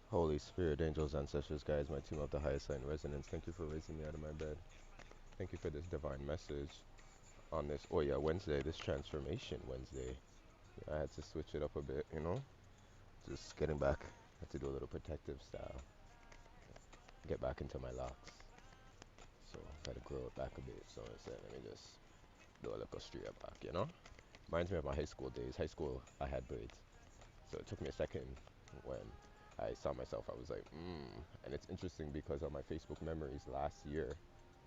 Holy Spirit, angels, ancestors, guides, my team of the highest sign resonance, thank you for raising me out of my bed. Thank you for this divine message on this, oh yeah, Wednesday, this transformation Wednesday. I had to switch it up a bit, you know? Just getting back. I had to do a little protective style. Get back into my locks. So, I had to grow it back a bit. So I said, let me just do a little straight back, you know? Reminds me of my high school days. High school, I had braids. So it took me a second when I saw myself. I was like, And it's interesting because on my Facebook memories last year,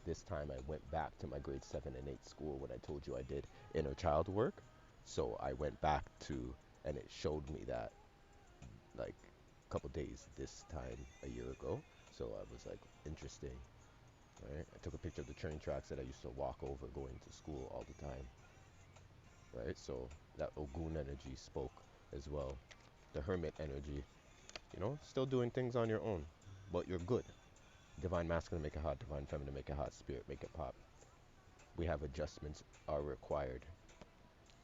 this time I went back to my grade 7 and 8 school when I told you I did inner child work. So I went back to, and it showed me that like a couple days this time a year ago. So I was like, interesting, right? I took a picture of the train tracks that I used to walk over going to school all the time, right? So that Ogun energy spoke as well. The hermit energy, still doing things on your own, but you're good. Divine masculine make it hot, divine feminine make it hot, spirit make it pop. We have adjustments are required.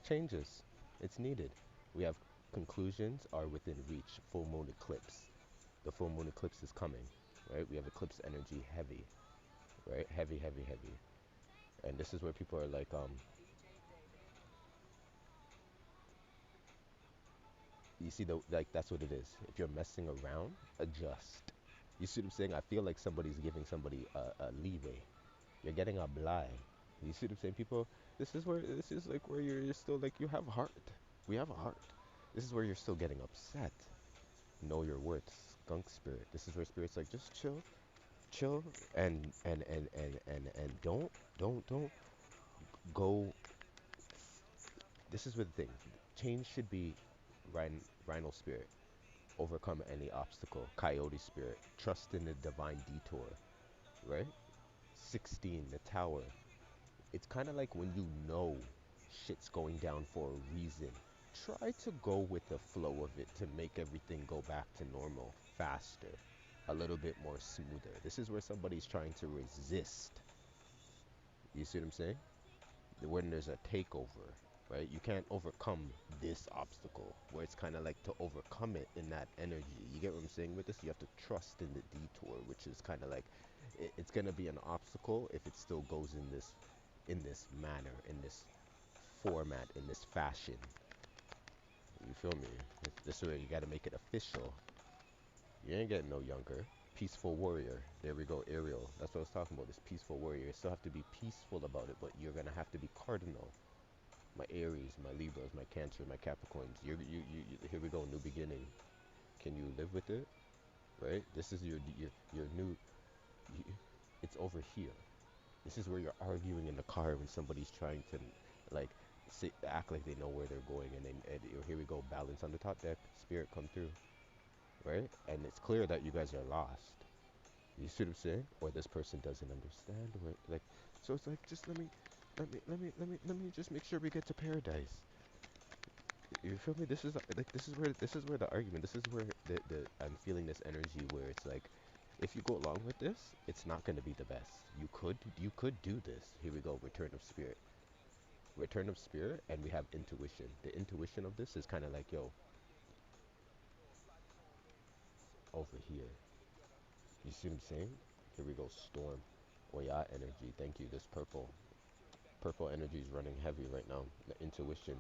Changes, it's needed. We have conclusions are within reach. Full moon eclipse. The full moon eclipse is coming, right? We have eclipse energy heavy, right? Heavy, heavy, heavy. And this is where people are like, you see, like that's what it is. If you're messing around, adjust. You see what I'm saying? I feel like somebody's giving somebody a leeway. You're getting a blind. You see what I'm saying? People, this is like where you're still like, you have heart. We have a heart. This is where you're still getting upset. Know your worth, skunk spirit. This is where spirit's like, just chill, chill, and don't go. This is where the thing. Change should be rhino spirit. Overcome any obstacle. Coyote spirit. Trust in the divine detour. Right? 16, the tower. It's kind of like when you know shit's going down for a reason. Try to go with the flow of it to make everything go back to normal faster, a little bit more smoother. This is where somebody's trying to resist. You see what I'm saying? When there's a takeover, right? You can't overcome this obstacle where it's kind of like to overcome it in that energy. You get what I'm saying with this? You have to trust in the detour, which is kind of like it's gonna be an obstacle if it still goes in this manner, in this format, in this fashion. You feel me? This is where you gotta make it official. You ain't getting no younger. Peaceful warrior. There we go, Ariel. That's what I was talking about. This peaceful warrior. You still have to be peaceful about it, but you're gonna have to be cardinal. My Aries, my Libras, my Cancer, my Capricorns. Here we go, new beginning. Can you live with it? Right? This is your new. You, it's over here. This is where you're arguing in the car when somebody's trying to, like, act like they know where they're going, and here we go, balance on the top deck. Spirit come through, right? And it's clear that you guys are lost. You see what I'm saying? Or this person doesn't understand, or like, so it's like, just let me just make sure we get to paradise. You feel me? This is like this is where the argument. This is where the I'm feeling this energy where it's like, if you go along with this, it's not going to be the best. You could do this. Here we go. Return of spirit, and we have intuition. The intuition of this is kind of like, yo, over here. You see what I'm saying? Here we go. Storm. Oya energy. Thank you. This purple energy is running heavy right now. The intuition.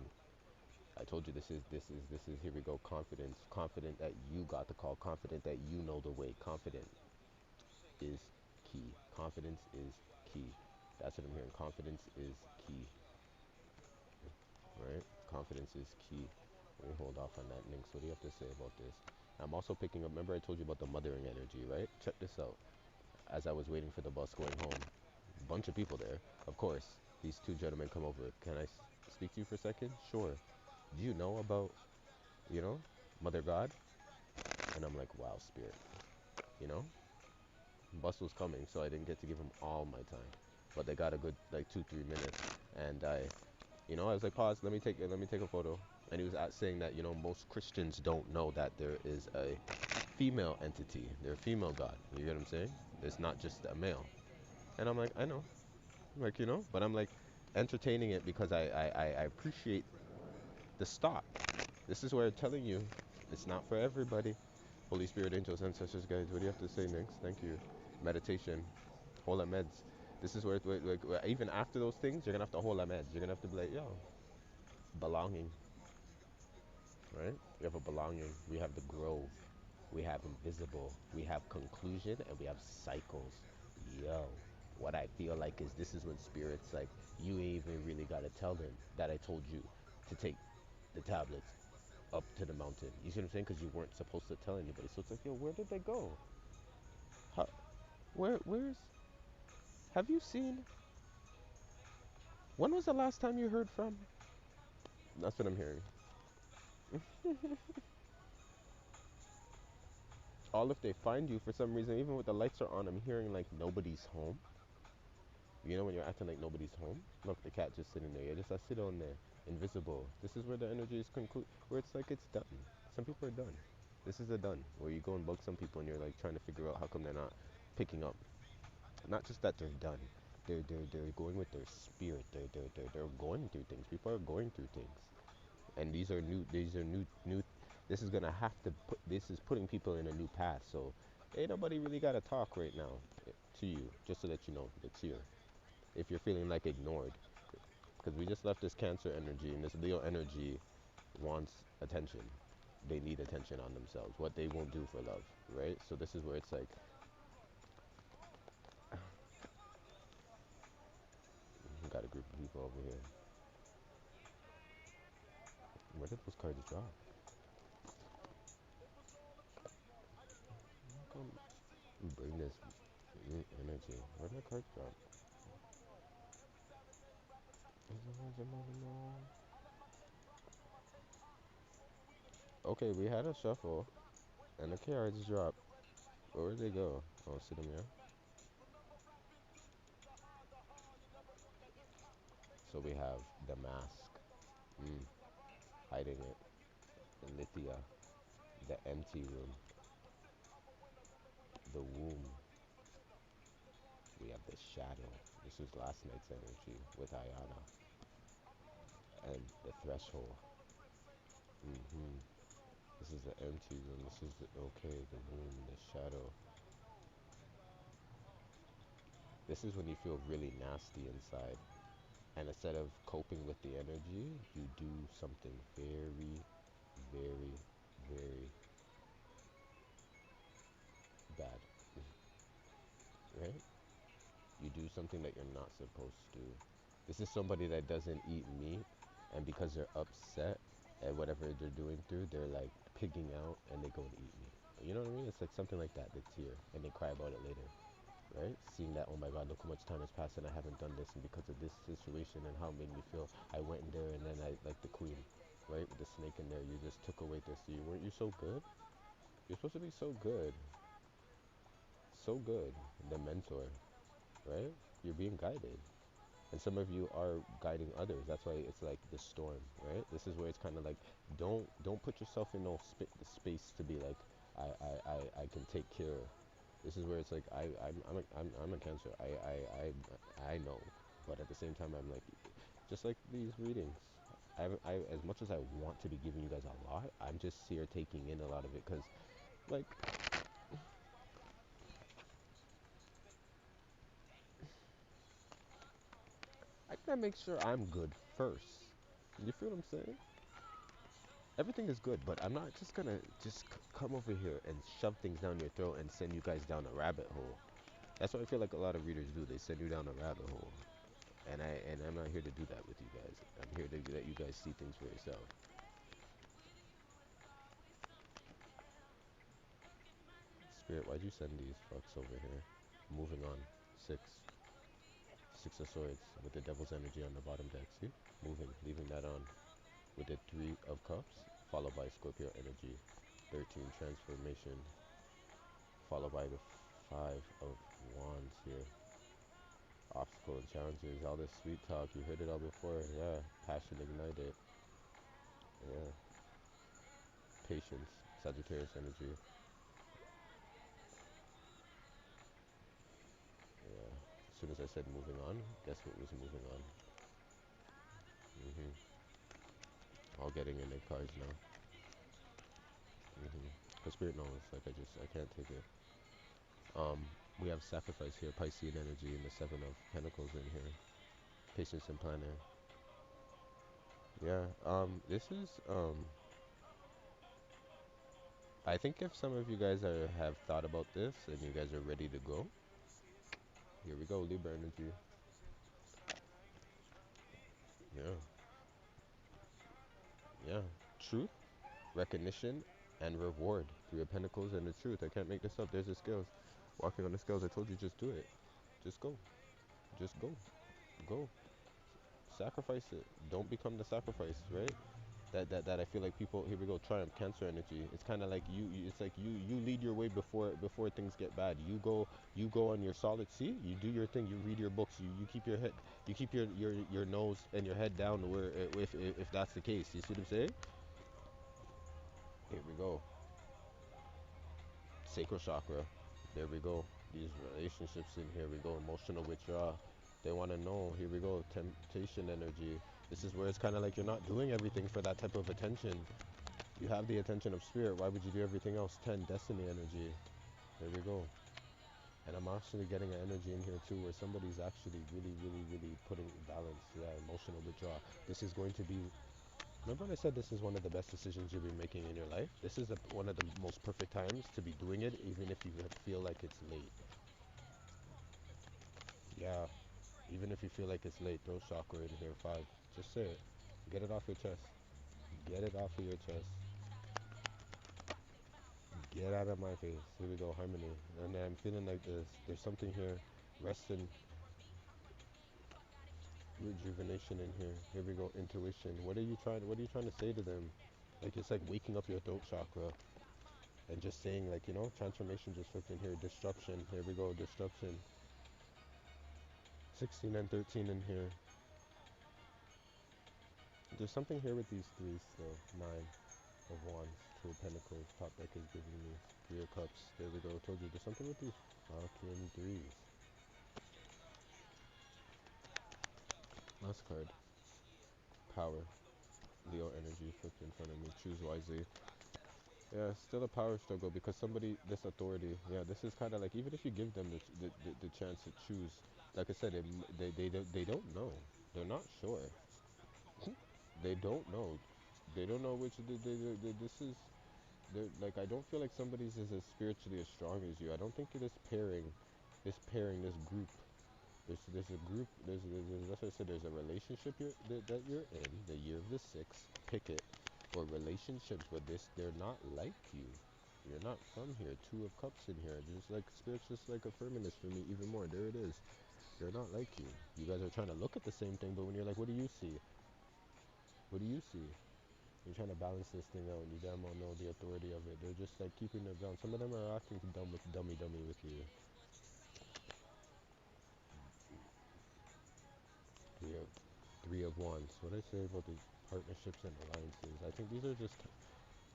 I told you this is here we go, confidence. Confident that you got the call, confident that you know the way. Confident is key. Confidence is key. That's what I'm hearing. Confidence is key. Right? Confidence is key. Let me hold off on that, Ninx. What do you have to say about this? I'm also picking up, remember I told you about the mothering energy, right? Check this out. As I was waiting for the bus going home, a bunch of people there. Of course, these two gentlemen come over. Can I speak to you for a second? Sure. Do you know about, you know, Mother God? And I'm like, wow, spirit. You know, bus was coming, so I didn't get to give them all my time, but they got a good like 2 3 minutes, and I was like, pause. Let me take a photo. And he was saying that most Christians don't know that there is a female entity. They're a female God. You get what I'm saying? It's not just a male. And I'm like, I know. I'm like, but I'm like entertaining it because I appreciate the stop. This is where I'm telling you, it's not for everybody. Holy Spirit, angels, ancestors, guides. What do you have to say next? Thank you. Meditation. Hold our meds. This is where even after those things, you're gonna have to hold our meds. You're gonna have to be like, yo, belonging, right? We have a belonging. We have the grove. We have invisible. We have conclusion, and we have cycles. Yo, what I feel like is this is when spirits like you ain't even really gotta tell them that I told you to take the tablets up to the mountain. You see what I'm saying? Because you weren't supposed to tell anybody. So it's like, yo, where did they go? How, where's? Have you seen? When was the last time you heard from? That's what I'm hearing. All if they find you for some reason, even with the lights are on, I'm hearing like nobody's home. You know when you're acting like nobody's home? Look, the cat just sitting there. Yeah, just sit on there. Invisible. This is where the energy is conclude. Where it's like it's done. Some people are done. This is a done. Where you go and bug some people and you're like trying to figure out how come they're not picking up. Not just that they're done. They're going with their spirit. They're going through things. People are going through things. And these are new. This is gonna have to put. This is putting people in a new path. So ain't nobody really gotta talk right now to you. Just to let you know it's here. If you're feeling like ignored, because we just left this Cancer energy and this Leo energy wants attention. They need attention on themselves. What they won't do for love, right? So this is where it's like, we got a group of people over here. Where did those cards drop? How come bring this new energy? Where did the cards drop? Okay, we had a shuffle and the cards dropped. Where did they go? Oh, sit them here. So we have the mask, mm, hiding it. Lithia, the empty room, the womb. We have the shadow. This was last night's energy with Ayana. And the threshold. hmm This is the empty room. This is the okay, the womb, the shadow. This is when you feel really nasty inside. And instead of coping with the energy, you do something very, very, very bad. Right? You do something that you're not supposed to. This is somebody that doesn't eat meat, and because they're upset at whatever they're doing through, they're like pigging out and they go and eat meat. You know what I mean? It's like something like that that's here, and they cry about it later, right? Seeing that, oh my God, look how much time has passed and I haven't done this, and because of this situation and how it made me feel, I went in there and then I, like the queen, right? With the snake in there, you just took away this. You weren't you so good? You're supposed to be so good, so good. The mentor, right? You're being guided. And some of you are guiding others. That's why it's like the storm, right? This is where it's kind of like don't put yourself in no space to be like I can take care. This is where it's like I'm a Cancer. I know, but at the same time I'm like just like these readings. I as much as I want to be giving you guys a lot, I'm just here taking in a lot of it because like I gotta make sure I'm good first. You feel what I'm saying? Everything is good, but I'm not just gonna just come over here and shove things down your throat and send you guys down a rabbit hole. That's what I feel like a lot of readers do. They send you down a rabbit hole, and I'm not here to do that with you guys. I'm here to let you guys see things for yourself. Spirit, why'd you send these fucks over here? Moving on. Six. Six of Swords with the Devil's energy on the bottom deck. See? Moving, leaving that on. With the Three of Cups, followed by Scorpio energy. 13 transformation, followed by the Five of Wands here. Obstacle and challenges, all this sweet talk, you heard it all before. Yeah, passion ignited. Yeah, patience, Sagittarius energy. Yeah, as soon as I said moving on, guess what was moving on? All getting in their cars now. The spirit knows. Like I can't take it. We have sacrifice here, Piscean energy, and the Seven of Pentacles in here. Patience and planning. Yeah. This is I think if some of you guys have thought about this and you guys are ready to go, here we go, Libra energy. Yeah. Yeah. Truth, recognition, and reward. Three of Pentacles and the truth. I can't make this up. There's the scales. Walking on the scales. I told you, just do it. Just go. Just go. Go. Sacrifice it. Don't become the sacrifice, right? That I feel like people, here we go, triumph, Cancer energy. It's kind of like it's like you lead your way before things get bad. You go on your solid sea. You do your thing. You read your books. You keep your head, you keep your nose and your head down where if that's the case. You see what I'm saying? Here we go. Sacral chakra. There we go. These relationships in here we go. Emotional withdrawal. They want to know. Here we go. Temptation energy. This is where it's kind of like you're not doing everything for that type of attention. You have the attention of spirit. Why would you do everything else? 10, destiny energy. There we go. And I'm actually getting an energy in here too where somebody's actually really putting balance. Yeah, emotional withdrawal. This is going to be, remember when I said this is one of the best decisions you'll be making in your life? This is one of the most perfect times to be doing it, even if you feel like it's late. Yeah, even if you feel like it's late, throw chakra in here. 5. Just say it. Get it off your chest. Get it off of your chest. Get out of my face. Here we go, harmony. And I'm feeling like there's something here. Rest and rejuvenation in here. Here we go, intuition. What are you trying to say to them? Like it's like waking up your throat chakra and just saying like, transformation just flipped in here. Destruction. Here we go, destruction. 16 and 13 in here. There's something here with these threes still. 9 of Wands, 2 of Pentacles. Top deck is giving me 3 of Cups. There we go. Told you there's something with these fucking threes. Last card. Power. Leo energy flipped in front of me. Choose wisely. Yeah, still a power struggle because somebody, this authority, yeah, this is kind of like, even if you give them the chance to choose, like I said, they don't know. They're not sure. They don't know. They don't know which, this is, they're, like, I don't feel like somebody's is as spiritually as strong as you. I don't think this group, there's a group, that's what I said, there's a relationship that you're in, the year of the 6, pick it, or relationships with this, they're not like you. You're not from here. 2 of Cups in here. Just like spirit's just like affirming this for me even more. There it is. They're not like you. You guys are trying to look at the same thing, but when you're like, what do you see? What do you see? You're trying to balance this thing out, and you damn well know the authority of it. They're just like keeping their ground. Some of them are acting dummy with you. Three of, three of Wands. What I say about these partnerships and alliances? I think these are just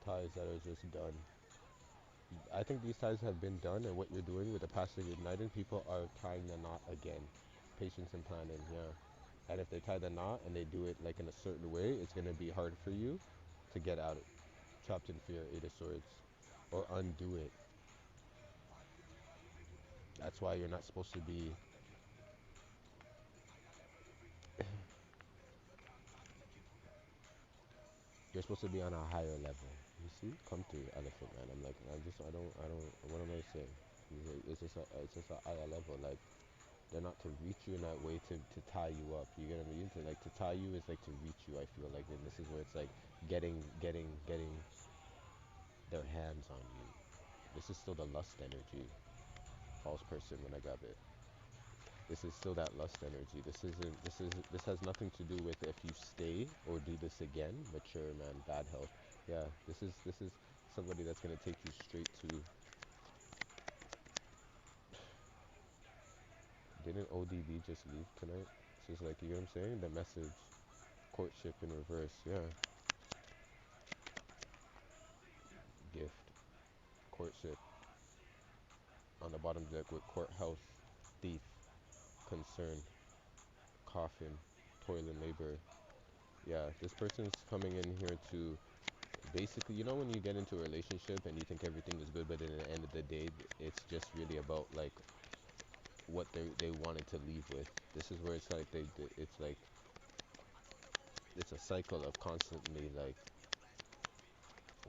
ties that are just done. I think these ties have been done, and what you're doing with the passing igniting, people are tying the knot again. Patience and planning, yeah. And if they tie the knot and they do it like in a certain way, it's gonna be hard for you to get out of it. Trapped in fear, 8 of Swords, or undo it. That's why you're not supposed to be. You're supposed to be on a higher level. You see, come through, elephant man. I'm like, I don't. What am I saying? It's just a higher level. Like they're not to reach you in that way to tie you up. You get what I mean? To tie you is like to reach you. I feel like, and this is where it's like getting their hands on you. This is still the lust energy. False person when I grab it. This is still that lust energy. This has nothing to do with if you stay or do this again. Mature man, bad health. Yeah, this is somebody that's gonna take you straight to. Didn't ODB just leave tonight? So it's like, you know what I'm saying? The message, courtship in reverse. Yeah, gift, courtship. On the bottom deck with courthouse, thief, concern, coffin, toil and labor. Yeah, this person's coming in here to basically, you know, when you get into a relationship and you think everything is good, but at the end of the day, it's just really about like what they wanted to leave with. This is where it's like it's like it's a cycle of constantly like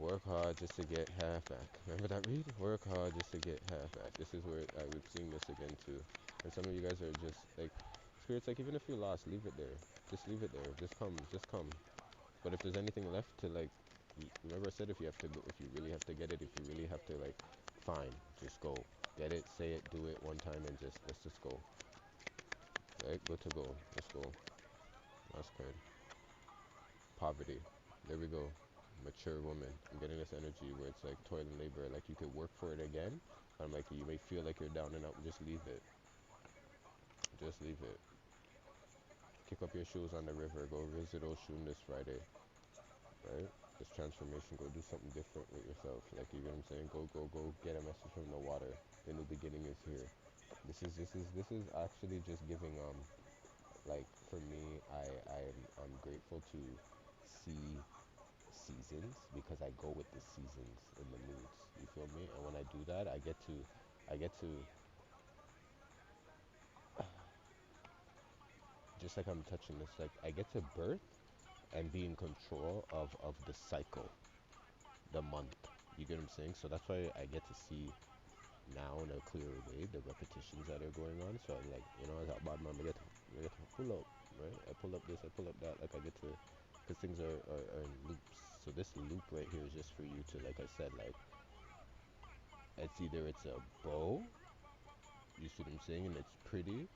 work hard just to get half back. Remember that read? Work hard just to get half back. This is where I was seeing this again too. And some of you guys are just like spirits like even if you lost, leave it there. Just leave it there. Just come. Just come. But if there's anything left to like, remember I said if you have to go, if you really have to get it, if you really have to like, fine, just go. Get it, say it, do it one time, and just let's just go. Right? Good to go. Let's go. That's good. Poverty. There we go. Mature woman. I'm getting this energy where it's like toil and labor. Like you could work for it again. But I'm like you may feel like you're down and out. Just leave it. Just leave it. Kick up your shoes on the river. Go visit Oshun this Friday. Right? This transformation. Go do something different with yourself. Like you get what I'm saying? Go get a message from the water. The new beginning is here. This is actually just giving like for me I'm grateful to see seasons because I go with the seasons in the moods. You feel me? And when I do that, I get to just like I'm touching this, like I get to birth and be in control of the cycle, the month. You get what I'm saying? So that's why I get to see now in a clearer way the repetitions that are going on. So I'm like, you know, as a bad man, I get to pull up, right? I pull up this, I pull up that. Like I get to, because things are in loops. So this loop right here is just for you to, like I said, like it's either it's a bow, you see what I'm saying, and it's pretty,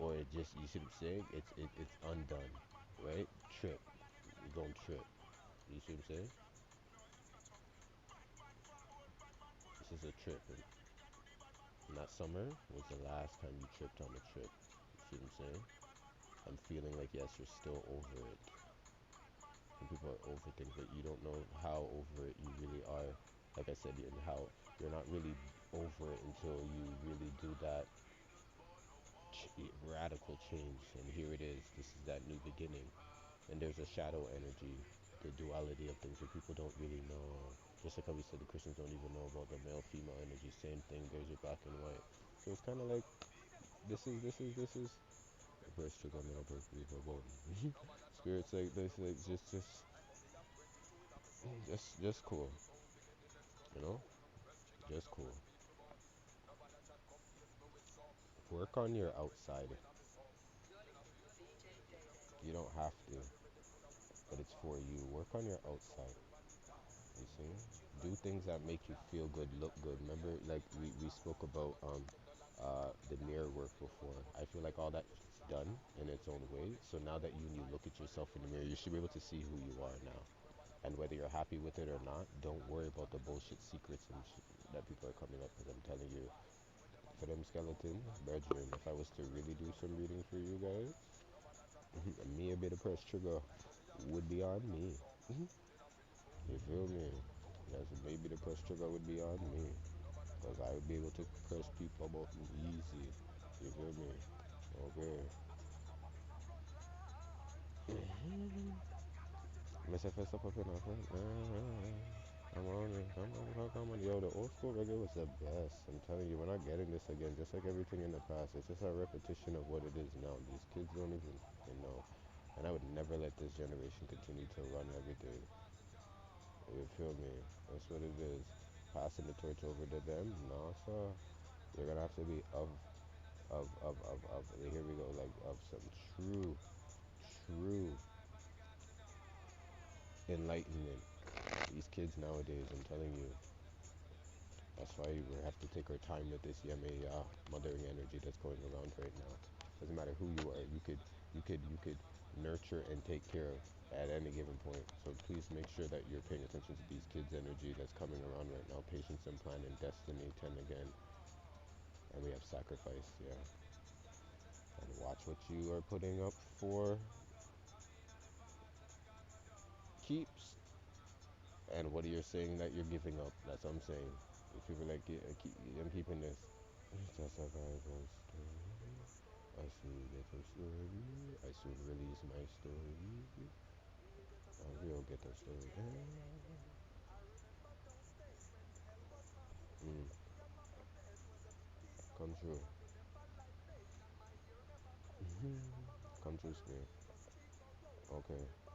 or it just, you see what I'm saying, it's undone, right? Trip, you don't trip. You see what I'm saying? This is a trip, and that summer was the last time you tripped on a trip. You see what I'm saying? I'm feeling like yes, you're still over it. And people are over things, but you don't know how over it you really are. Like I said, and how you're not really over it until you really do that radical change. And here it is. This is that new beginning. And there's a shadow energy, the duality of things that people don't really know. Just like how we said, the Christians don't even know about the male female energy. Same thing. There's your black and white. So it's kind of like this is. Where's sugar? I'm gonna break people. Spirits like this, like just cool, you know, just cool. Work on your outside. You don't have to, but it's for you. Work on your outside. You see, do things that make you feel good, look good. Remember, like we spoke about the mirror work before. I feel like all that's done in its own way. So now that you look at yourself in the mirror, you should be able to see who you are now. And whether you're happy with it or not, don't worry about the bullshit secrets and that people are coming up. Because I'm telling you, for them skeletons, brethren, if I was to really do some reading for you guys, me a bit of press trigger would be on me. You feel me? Yes, maybe the press trigger would be on me. Because I would be able to press people button easy. You feel me? Okay. Mr. Fest up in our front. Come on, come on. Yo, the old school reggae was the best. I'm telling you, we're not getting this again. Just like everything in the past, it's just a repetition of what it is now. These kids don't even know. And I would never let this generation continue to run everything. You feel me? That's what it is. Passing the torch over to them? No, sir. You're gonna have to be of here we go, like of some true enlightenment. These kids nowadays, I'm telling you, that's why we have to take our time with this Yemaya mothering energy that's going around right now. Doesn't matter who you are, you could nurture and take care of at any given point. So please make sure that you're paying attention to these kids' energy that's coming around right now. Patience and plan and destiny 10 again. And we have sacrifice, yeah. And watch what you are putting up for keeps and what are you saying that you're giving up. That's what I'm saying. If people like I'm keeping this. It's a survival story. I soon get a story. I soon release my story. I will get a story. Mm. Come true. Come true, spirit. Okay.